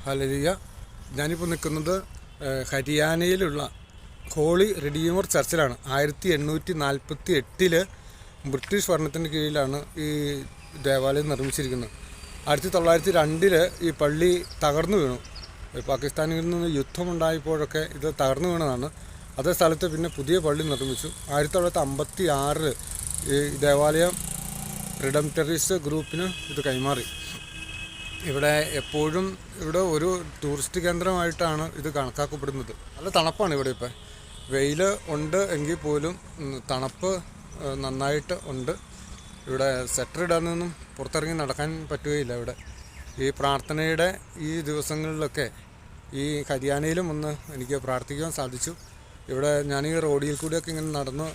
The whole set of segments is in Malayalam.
ഹല്ലേലൂയ. ഞാനിപ്പോൾ നിൽക്കുന്നത് ഹരിയാനയിലുള്ള ഹോളി റിഡീമർ ചർച്ചിലാണ്. 1848 ബ്രിട്ടീഷ് ഭരണത്തിൻ്റെ കീഴിലാണ് ഈ ദേവാലയം നിർമ്മിച്ചിരിക്കുന്നത്. 1902 ഈ പള്ളി തകർന്നു വീണു. പാകിസ്ഥാനിൽ നിന്ന് യുദ്ധമുണ്ടായപ്പോഴൊക്കെ ഇത് തകർന്നു വീണതാണ്. അതേ സ്ഥലത്ത് പിന്നെ പുതിയ പള്ളി നിർമ്മിച്ചു. 1956 ഈ ദേവാലയം റിഡംപ്റ്ററീസ് ഗ്രൂപ്പിന് ഇത് കൈമാറി. ഇവിടെ എപ്പോഴും ഇവിടെ ഒരു ടൂറിസ്റ്റ് കേന്ദ്രമായിട്ടാണ് ഇത് കണക്കാക്കപ്പെടുന്നത്. നല്ല തണുപ്പാണ് ഇവിടെ. ഇപ്പം വെയിൽ ഉണ്ട് എങ്കിൽ പോലും തണുപ്പ് നന്നായിട്ട് ഉണ്ട്. ഇവിടെ സ്വെറ്റർ ഇടാനൊന്നും പുറത്തിറങ്ങി നടക്കാൻ പറ്റുകയില്ല. ഇവിടെ ഈ പ്രാർത്ഥനയുടെ ഈ ദിവസങ്ങളിലൊക്കെ ഈ ഹരിയാനയിലും ഒന്ന് എനിക്ക് പ്രാർത്ഥിക്കാൻ സാധിച്ചു. ഇവിടെ ഞാൻ ഈ റോഡിൽ കൂടിയൊക്കെ ഇങ്ങനെ നടന്ന്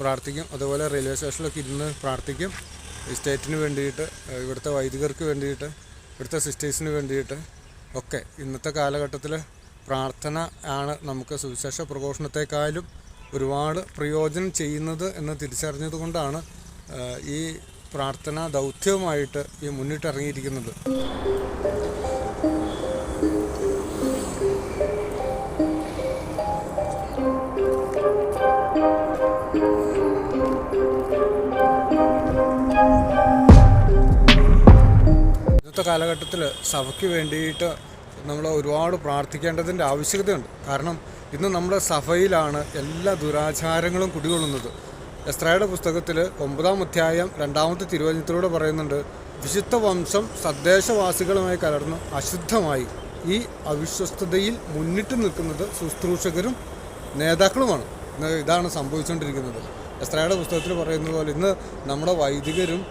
പ്രാർത്ഥിക്കും. അതുപോലെ റെയിൽവേ സ്റ്റേഷനിലൊക്കെ ഇരുന്ന് പ്രാർത്ഥിക്കും. ഈ സ്റ്റേറ്റിന് വേണ്ടിയിട്ട്, ഇവിടുത്തെ വൈദികർക്ക് വേണ്ടിയിട്ട്, ഇവിടുത്തെ സിസ്റ്റേഴ്സിന് വേണ്ടിയിട്ട് ഒക്കെ. ഇന്നത്തെ കാലഘട്ടത്തിൽ പ്രാർത്ഥന ആണ് നമുക്ക് സുവിശേഷ പ്രഘോഷണത്തെക്കാളും ഒരുപാട് പ്രയോജനം ചെയ്യുന്നത് എന്ന് തിരിച്ചറിഞ്ഞത് കൊണ്ടാണ് ഈ പ്രാർത്ഥന ദൗത്യവുമായിട്ട് ഈ മുന്നിട്ടിറങ്ങിയിരിക്കുന്നത്. ഇന്നത്തെ കാലഘട്ടത്തിൽ സഭയ്ക്ക് വേണ്ടിയിട്ട് നമ്മൾ ഒരുപാട് പ്രാർത്ഥിക്കേണ്ടതിൻ്റെ ആവശ്യകതയുണ്ട്. കാരണം ഇന്ന് നമ്മുടെ സഭയിലാണ് എല്ലാ ദുരാചാരങ്ങളും കുടികൊള്ളുന്നത്. എസ്രായുടെ പുസ്തകത്തിൽ 9-ാം അധ്യായം 2-ാമത്തെ തിരുവചനത്തിലൂടെ പറയുന്നുണ്ട്, വിശുദ്ധ വംശം സദ്ദേശവാസികളുമായി കലർന്ന് അശുദ്ധമായി. ഈ അവിശ്വസ്തതയിൽ മുന്നിട്ട് നിൽക്കുന്നത് ശുശ്രൂഷകരും നേതാക്കളുമാണ്. ഇതാണ് സംഭവിച്ചുകൊണ്ടിരിക്കുന്നത്. എസ്രായുടെ പുസ്തകത്തിൽ പറയുന്നത് പോലെ ഇന്ന് നമ്മുടെ വൈദികരും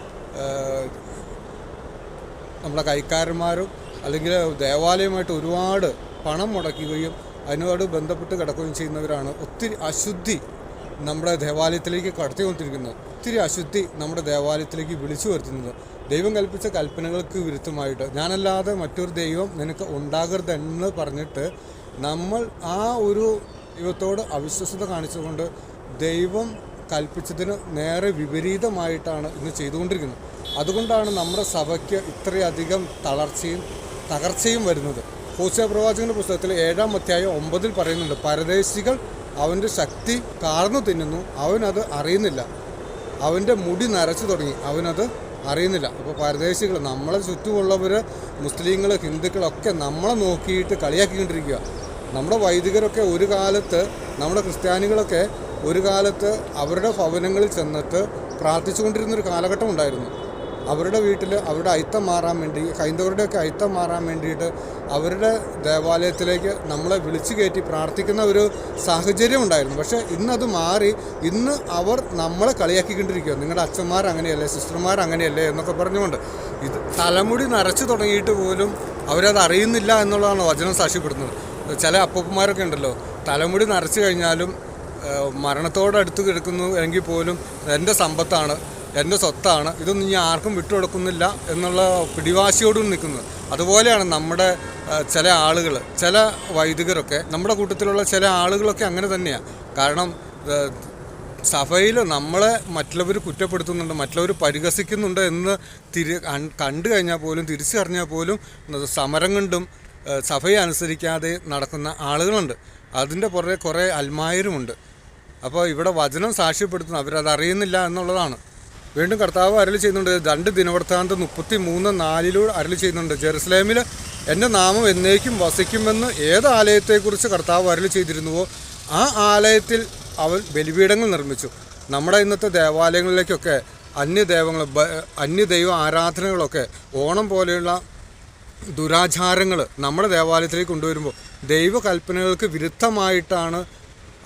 നമ്മുടെ കൈക്കാരന്മാരും അല്ലെങ്കിൽ ദേവാലയമായിട്ട് ഒരുപാട് പണം മുടക്കുകയും അതിനോട് ബന്ധപ്പെട്ട് കിടക്കുകയും ചെയ്യുന്നവരാണ്. ഒത്തിരി അശുദ്ധി നമ്മുടെ ദേവാലയത്തിലേക്ക് കടത്തിക്കൊണ്ടിരിക്കുന്നത്. ഒത്തിരി അശുദ്ധി നമ്മുടെ ദേവാലയത്തിലേക്ക് വിളിച്ചു വരുത്തുന്നത്. ദൈവം കൽപ്പിച്ച കൽപ്പനകൾക്ക് വിരുദ്ധമായിട്ട് ഞാനല്ലാതെ മറ്റൊരു ദൈവം നിനക്ക് ഉണ്ടാകരുതെന്ന് പറഞ്ഞിട്ട് നമ്മൾ ആ ഒരു ദൈവത്തോട് അവിശ്വസത കാണിച്ചുകൊണ്ട് ദൈവം കൽപ്പിച്ചതിന് നേരെ വിപരീതമായിട്ടാണ് ഇന്ന് ചെയ്തുകൊണ്ടിരിക്കുന്നത്. അതുകൊണ്ടാണ് നമ്മുടെ സഭയ്ക്ക് ഇത്രയധികം തകർച്ചയും വരുന്നത്. ഹോശേയ പ്രവാചകന്റെ പുസ്തകത്തിൽ 7-ാം അധ്യായം 9 പറയുന്നുണ്ട്, പരദേശികൾ അവൻ്റെ ശക്തി കാർന്നു തിന്നുന്നു, അവനത് അറിയുന്നില്ല. അവൻ്റെ മുടി നരച്ചു തുടങ്ങി, അവനത് അറിയുന്നില്ല. അപ്പോൾ പരദേശികൾ, നമ്മളെ ചുറ്റുമുള്ളവർ, മുസ്ലിങ്ങൾ, ഹിന്ദുക്കളൊക്കെ നമ്മളെ നോക്കിയിട്ട് കളിയാക്കിക്കൊണ്ടിരിക്കുക. നമ്മുടെ വൈദികരൊക്കെ ഒരു കാലത്ത്, നമ്മുടെ ക്രിസ്ത്യാനികളൊക്കെ ഒരു കാലത്ത് അവരുടെ ഭവനങ്ങളിൽ ചെന്നിട്ട് പ്രാർത്ഥിച്ചുകൊണ്ടിരുന്നൊരു കാലഘട്ടം ഉണ്ടായിരുന്നു. അവരുടെ വീട്ടിൽ അവരുടെ അയിത്തം മാറാൻ വേണ്ടി, ഹൈന്ദവരുടെയൊക്കെ അയിത്തം മാറാൻ വേണ്ടിയിട്ട് അവരുടെ ദേവാലയത്തിലേക്ക് നമ്മളെ വിളിച്ചു കയറ്റി പ്രാർത്ഥിക്കുന്ന ഒരു സാഹചര്യം ഉണ്ടായിരുന്നു. പക്ഷേ ഇന്നത് മാറി. ഇന്ന് അവർ നമ്മളെ കളിയാക്കിക്കൊണ്ടിരിക്കുക. നിങ്ങളുടെ അച്ഛന്മാർ അങ്ങനെയല്ലേ, സിസ്റ്റർമാർ അങ്ങനെയല്ലേ എന്നൊക്കെ പറഞ്ഞുകൊണ്ട് ഇത് തലമുടി നരച്ചു തുടങ്ങിയിട്ട് പോലും അവരത് അറിയുന്നില്ല എന്നുള്ളതാണ് വചനം സാക്ഷ്യപ്പെടുന്നത്. ചില അപ്പൂപ്പന്മാരൊക്കെ ഉണ്ടല്ലോ, തലമുടി നരച്ചു കഴിഞ്ഞാലും മരണത്തോടടുത്ത് കിടക്കുന്നു എങ്കിൽ പോലും എൻ്റെ സമ്പത്താണ്, എൻ്റെ സ്വത്താണ്, ഇതൊന്നും ഞാൻ ആർക്കും വിട്ടുകൊടുക്കുന്നില്ല എന്നുള്ള പിടിവാശിയോടും നിൽക്കുന്നത്. അതുപോലെയാണ് നമ്മുടെ ചില ആളുകൾ, ചില വൈദികരൊക്കെ, നമ്മുടെ കൂട്ടത്തിലുള്ള ചില ആളുകളൊക്കെ അങ്ങനെ തന്നെയാണ്. കാരണം സഭയിൽ നമ്മളെ മറ്റുള്ളവർ കുറ്റപ്പെടുത്തുന്നുണ്ട്, മറ്റുള്ളവർ പരിഹസിക്കുന്നുണ്ട് എന്ന് കണ്ടു കഴിഞ്ഞാൽ പോലും, തിരിച്ചറിഞ്ഞാൽ പോലും സമരം കൊണ്ടും സഭയെ അനുസരിക്കാതെ നടക്കുന്ന ആളുകളുണ്ട്. അതിൻ്റെ പുറകെ കുറേ അൽമായരുമുണ്ട്. അപ്പോൾ ഇവിടെ വചനം സാക്ഷ്യപ്പെടുത്തുന്നു, അവരത് അറിയുന്നില്ല എന്നുള്ളതാണ്. വീണ്ടും കർത്താവ് അരുളി ചെയ്യുന്നുണ്ട്. 2 ദിനവൃത്താന്തം 33:4 അരുളി ചെയ്യുന്നുണ്ട്, ജെറുസലേമിൽ എൻ്റെ നാമം എന്നേക്കും വസിക്കുമെന്ന് ഏത് ആലയത്തെക്കുറിച്ച് കർത്താവ് അരുളി ചെയ്തിരുന്നുവോ ആ ആലയത്തിൽ അവൻ ബലിപീഠങ്ങൾ നിർമ്മിച്ചു. നമ്മുടെ ഇന്നത്തെ ദേവാലയങ്ങളിലേക്കൊക്കെ അന്യദൈവ ആരാധനകളൊക്കെ, ഓണം പോലെയുള്ള ദുരാചാരങ്ങൾ നമ്മുടെ ദേവാലയത്തിലേക്ക് കൊണ്ടുവരുമ്പോൾ ദൈവകൽപ്പനകൾക്ക് വിരുദ്ധമായിട്ടാണ്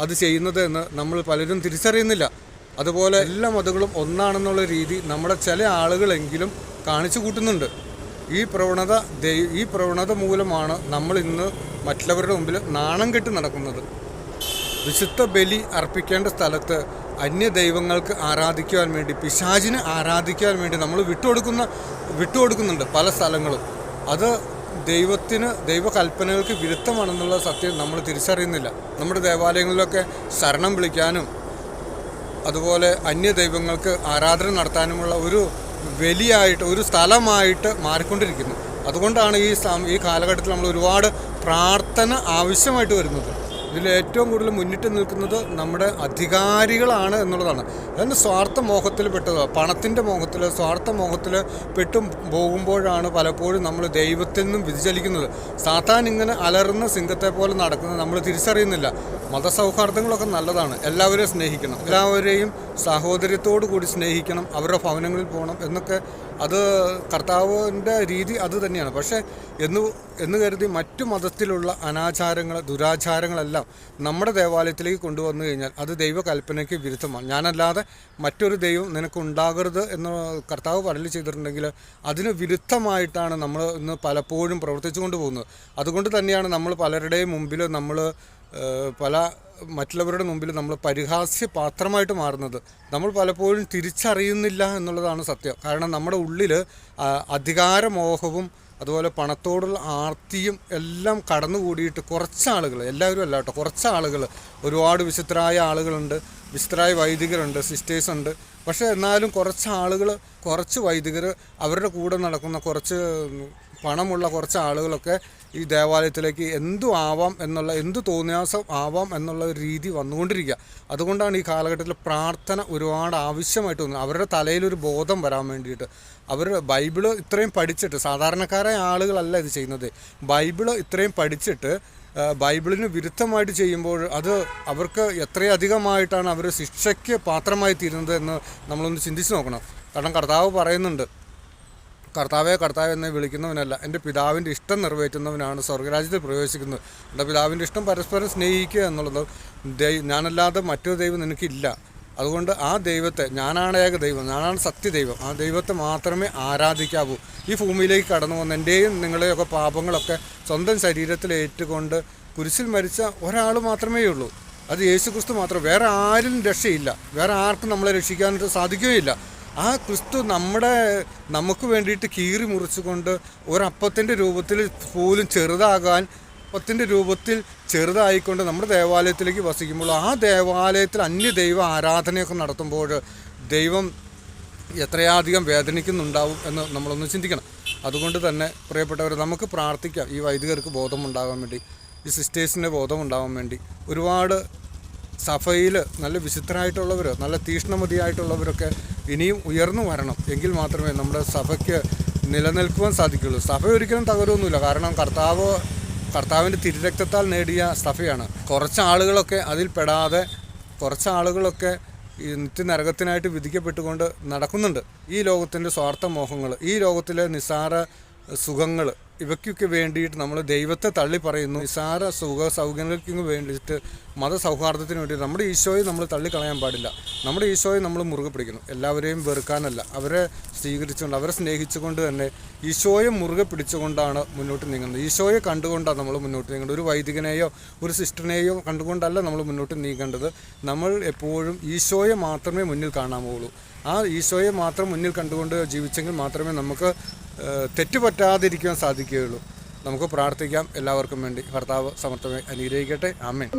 അത് ചെയ്യുന്നത് എന്ന് നമ്മൾ പലരും തിരിച്ചറിയുന്നില്ല. അതുപോലെ എല്ലാ മതങ്ങളും ഒന്നാണെന്നുള്ള രീതി നമ്മുടെ ചില ആളുകളെങ്കിലും കാണിച്ചു കൂട്ടുന്നുണ്ട്. ഈ പ്രവണത മൂലമാണ് നമ്മൾ ഇന്ന് മറ്റുള്ളവരുടെ മുമ്പിൽ നാണം കെട്ടി നടക്കുന്നത്. വിശുദ്ധ ബലി അർപ്പിക്കേണ്ട സ്ഥലത്ത് അന്യദൈവങ്ങൾക്ക് ആരാധിക്കുവാൻ വേണ്ടി, പിശാചിനെ ആരാധിക്കുവാൻ വേണ്ടി നമ്മൾ വിട്ടുകൊടുക്കുന്നുണ്ട് പല സ്ഥലങ്ങളും. അത് ദൈവകൽപ്പനകൾക്ക് വിരുദ്ധമാണെന്നുള്ള സത്യം നമ്മൾ തിരിച്ചറിയുന്നില്ല. നമ്മുടെ ദേവാലയങ്ങളിലൊക്കെ ശരണം വിളിക്കാനും അതുപോലെ അന്യദൈവങ്ങൾക്ക് ആരാധന നടത്താനുമുള്ള ഒരു വലിയായിട്ട് ഒരു സ്ഥലമായിട്ട് മാറിക്കൊണ്ടിരിക്കുന്നു. അതുകൊണ്ടാണ് ഈ കാലഘട്ടത്തിൽ നമ്മൾ ഒരുപാട് പ്രാർത്ഥന ആവശ്യമായിട്ട് വരുന്നത്. ഇതിൽ ഏറ്റവും കൂടുതൽ മുന്നിട്ട് നിൽക്കുന്നത് നമ്മുടെ അധികാരികളാണ് എന്നുള്ളതാണ്. അതിന് സ്വാർത്ഥ മോഹത്തിൽ പെട്ടത്, പണത്തിൻ്റെ മോഹത്തിൽ, സ്വാർത്ഥ മോഹത്തിൽ പെട്ടും പോകുമ്പോഴാണ് പലപ്പോഴും നമ്മൾ ദൈവത്തിൽ നിന്നും വ്യതിചലിക്കുന്നത്. സാത്താൻ ഇങ്ങനെ അലറുന്ന സിംഹത്തെ പോലെ നടക്കുന്നത് നമ്മൾ തിരിച്ചറിയുന്നില്ല. മതസൗഹാർദ്ദങ്ങളൊക്കെ നല്ലതാണ്, എല്ലാവരെയും സ്നേഹിക്കണം, എല്ലാവരെയും സഹോദര്യത്തോടു കൂടി സ്നേഹിക്കണം, അവരുടെ ഭവനങ്ങളിൽ പോകണം എന്നൊക്കെ അത് കർത്താവിൻ്റെ രീതി അത് തന്നെയാണ്. പക്ഷേ എന്ന് കരുതി മറ്റു മതത്തിലുള്ള അനാചാരങ്ങൾ, ദുരാചാരങ്ങളെല്ലാം നമ്മുടെ ദേവാലയത്തിലേക്ക് കൊണ്ടുവന്നു കഴിഞ്ഞാൽ അത് ദൈവകൽപ്പനയ്ക്ക് വിരുദ്ധമാണ്. ഞാനല്ലാതെ മറ്റൊരു ദൈവം നിനക്കുണ്ടാകരുത് എന്ന് കർത്താവ് പറയൽ ചെയ്തിട്ടുണ്ടെങ്കിൽ അതിന് വിരുദ്ധമായിട്ടാണ് നമ്മൾ ഇന്ന് പലപ്പോഴും പ്രവർത്തിച്ചു കൊണ്ടുപോകുന്നത്. അതുകൊണ്ട് തന്നെയാണ് നമ്മൾ പലരുടെയും മുമ്പിൽ പല മറ്റുള്ളവരുടെ മുമ്പിൽ നമ്മൾ പരിഹാസ്യ പാത്രമായിട്ട് മാറുന്നത്. നമ്മൾ പലപ്പോഴും തിരിച്ചറിയുന്നില്ല എന്നുള്ളതാണ് സത്യം. കാരണം നമ്മുടെ ഉള്ളിൽ അധികാരമോഹവും അതുപോലെ പണത്തോടുള്ള ആർത്തിയും എല്ലാം കടന്നുകൂടിയിട്ട് കുറച്ചാളുകൾ, എല്ലാവരും അല്ല കേട്ടോ, കുറച്ചാളുകൾ, ഒരുപാട് വിശുദ്ധരായ ആളുകളുണ്ട്, വിശുദ്ധരായ വൈദികരുണ്ട്, സിസ്റ്റേഴ്സുണ്ട്. പക്ഷേ എന്നാലും കുറച്ച് വൈദികർ, അവരുടെ കൂടെ നടക്കുന്ന കുറച്ച് പണമുള്ള കുറച്ച് ആളുകളൊക്കെ ഈ ദേവാലയത്തിലേക്ക് എന്തു തോന്നിയാസം ആവാം എന്നുള്ള ഒരു രീതി വന്നുകൊണ്ടിരിക്കുക. അതുകൊണ്ടാണ് ഈ കാലഘട്ടത്തിൽ പ്രാർത്ഥന ഒരുപാട് ആവശ്യമായിട്ട് തോന്നുന്നത്. അവരുടെ തലയിലൊരു ബോധം വരാൻ വേണ്ടിയിട്ട്. ബൈബിള് ഇത്രയും പഠിച്ചിട്ട്, സാധാരണക്കാരായ ആളുകളല്ല ഇത് ചെയ്യുന്നത്, ബൈബിള് ഇത്രയും പഠിച്ചിട്ട് ബൈബിളിന് വിരുദ്ധമായിട്ട് ചെയ്യുമ്പോൾ അത് അവർക്ക് എത്രയധികമായിട്ടാണ് അവർ ശിക്ഷയ്ക്ക് പാത്രമായി തീരുന്നത് എന്ന് നമ്മളൊന്ന് ചിന്തിച്ച് നോക്കണം. കാരണം കർത്താവ് പറയുന്നുണ്ട്, കർത്താവെ എന്നെ വിളിക്കുന്നവനല്ല, എൻ്റെ പിതാവിൻ്റെ ഇഷ്ടം നിറവേറ്റുന്നവനാണ് സ്വർഗ്ഗരാജ്യത്തിൽ പ്രവേശിക്കുന്നത്. എൻ്റെ പിതാവിൻ്റെ ഇഷ്ടം പരസ്പരം സ്നേഹിക്കുക എന്നുള്ളത്. ഞാനല്ലാതെ മറ്റൊരു ദൈവം നിനക്കില്ല. അതുകൊണ്ട് ആ ദൈവത്തെ, ഞാനാണ് ഏക ദൈവം, ഞാനാണ് സത്യദൈവം, ആ ദൈവത്തെ മാത്രമേ ആരാധിക്കാവൂ. ഈ ഭൂമിയിലേക്ക് കടന്നു വന്ന എൻ്റെയും നിങ്ങളുടെയൊക്കെ പാപങ്ങളൊക്കെ സ്വന്തം ശരീരത്തിൽ ഏറ്റുകൊണ്ട് കുരിശിൽ മരിച്ച ഒരാൾ മാത്രമേ ഉള്ളൂ, അത് യേശുക്രിസ്തു മാത്രം. വേറെ ആരും രക്ഷയില്ല, വേറെ ആർക്കും നമ്മളെ രക്ഷിക്കാനായിട്ട് സാധിക്കുകയില്ല. ആ ക്രിസ്തു നമുക്ക് വേണ്ടിയിട്ട് കീറി മുറിച്ചുകൊണ്ട് ഒരപ്പത്തിൻ്റെ രൂപത്തിൽ പോലും അപ്പത്തിൻ്റെ രൂപത്തിൽ ചെറുതായിക്കൊണ്ട് നമ്മുടെ ദേവാലയത്തിലേക്ക് വസിക്കുമ്പോൾ ആ ദേവാലയത്തിൽ അന്യദൈവ ആരാധനയൊക്കെ നടത്തുമ്പോൾ ദൈവം എത്രയധികം വേദനിക്കുന്നുണ്ടാവും എന്ന് നമ്മളൊന്ന് ചിന്തിക്കണം. അതുകൊണ്ട് തന്നെ പ്രിയപ്പെട്ടവർ, നമുക്ക് പ്രാർത്ഥിക്കാം ഈ വൈദികർക്ക് ബോധമുണ്ടാകാൻ വേണ്ടി, ഈ സിസ്റ്റേഴ്സിൻ്റെ ബോധമുണ്ടാകാൻ വേണ്ടി. ഒരുപാട് സഭയിൽ നല്ല വിശുദ്ധരായിട്ടുള്ളവർ, നല്ല തീഷ്ണമതിയായിട്ടുള്ളവരൊക്കെ ഇനിയും ഉയർന്നു വരണം. എങ്കിൽ മാത്രമേ നമ്മുടെ സഭയ്ക്ക് നിലനിൽക്കുവാൻ സാധിക്കുകയുള്ളൂ. സഭ ഒരിക്കലും തകരുമൊന്നുമില്ല. കാരണം കർത്താവിൻ്റെ തിരുരക്തത്താൽ നേടിയ സഭയാണ്. കുറച്ച് ആളുകളൊക്കെ അതിൽ പെടാതെ, കുറച്ച് ആളുകളൊക്കെ ഈ നിത്യനരകത്തിനായിട്ട് വിധിക്കപ്പെട്ടുകൊണ്ട് നടക്കുന്നുണ്ട്. ഈ ലോകത്തിൻ്റെ സ്വാർത്ഥ മോഹങ്ങൾ, ഈ ലോകത്തിലെ നിസ്സാര സുഖങ്ങൾ, ഇവയ്ക്കൊക്കെ വേണ്ടിയിട്ട് നമ്മൾ ദൈവത്തെ തള്ളി പറയുന്നു. നിസ്സാര സൗകര്യങ്ങൾക്ക് വേണ്ടിയിട്ട്, മതസൗഹാർദ്ദത്തിന് വേണ്ടി നമ്മുടെ ഈശോയെ നമ്മൾ തള്ളിക്കളയാൻ പാടില്ല. നമ്മുടെ ഈശോയെ നമ്മൾ മുറുകെ പിടിക്കണം. എല്ലാവരെയും വെറുക്കാനല്ല, അവരെ സ്വീകരിച്ചുകൊണ്ട്, അവരെ സ്നേഹിച്ചുകൊണ്ട് തന്നെ ഈശോയെ മുറുകെ പിടിച്ചുകൊണ്ടാണ് മുന്നോട്ട് നീങ്ങുന്നത്. ഈശോയെ കണ്ടുകൊണ്ടാണ് നമ്മൾ മുന്നോട്ട് നീങ്ങേണ്ടത്. ഒരു വൈദികനെയോ ഒരു സിസ്റ്ററിനെയോ കണ്ടുകൊണ്ടല്ല നമ്മൾ മുന്നോട്ട് നീങ്ങേണ്ടത്. നമ്മൾ എപ്പോഴും ഈശോയെ മാത്രമേ മുന്നിൽ കാണാമുള്ളൂ. ആ ഈശോയെ മാത്രം മുന്നിൽ കണ്ടുകൊണ്ട് ജീവിച്ചെങ്കിൽ മാത്രമേ നമുക്ക് തെറ്റുപറ്റാതിരിക്കാൻ സാധിക്കുകയുള്ളൂ. നമുക്ക് പ്രാർത്ഥിക്കാം എല്ലാവർക്കും വേണ്ടി. കർത്താവ് സമർത്ഥമായി അനുഗ്രഹിക്കട്ടെ. ആമേൻ.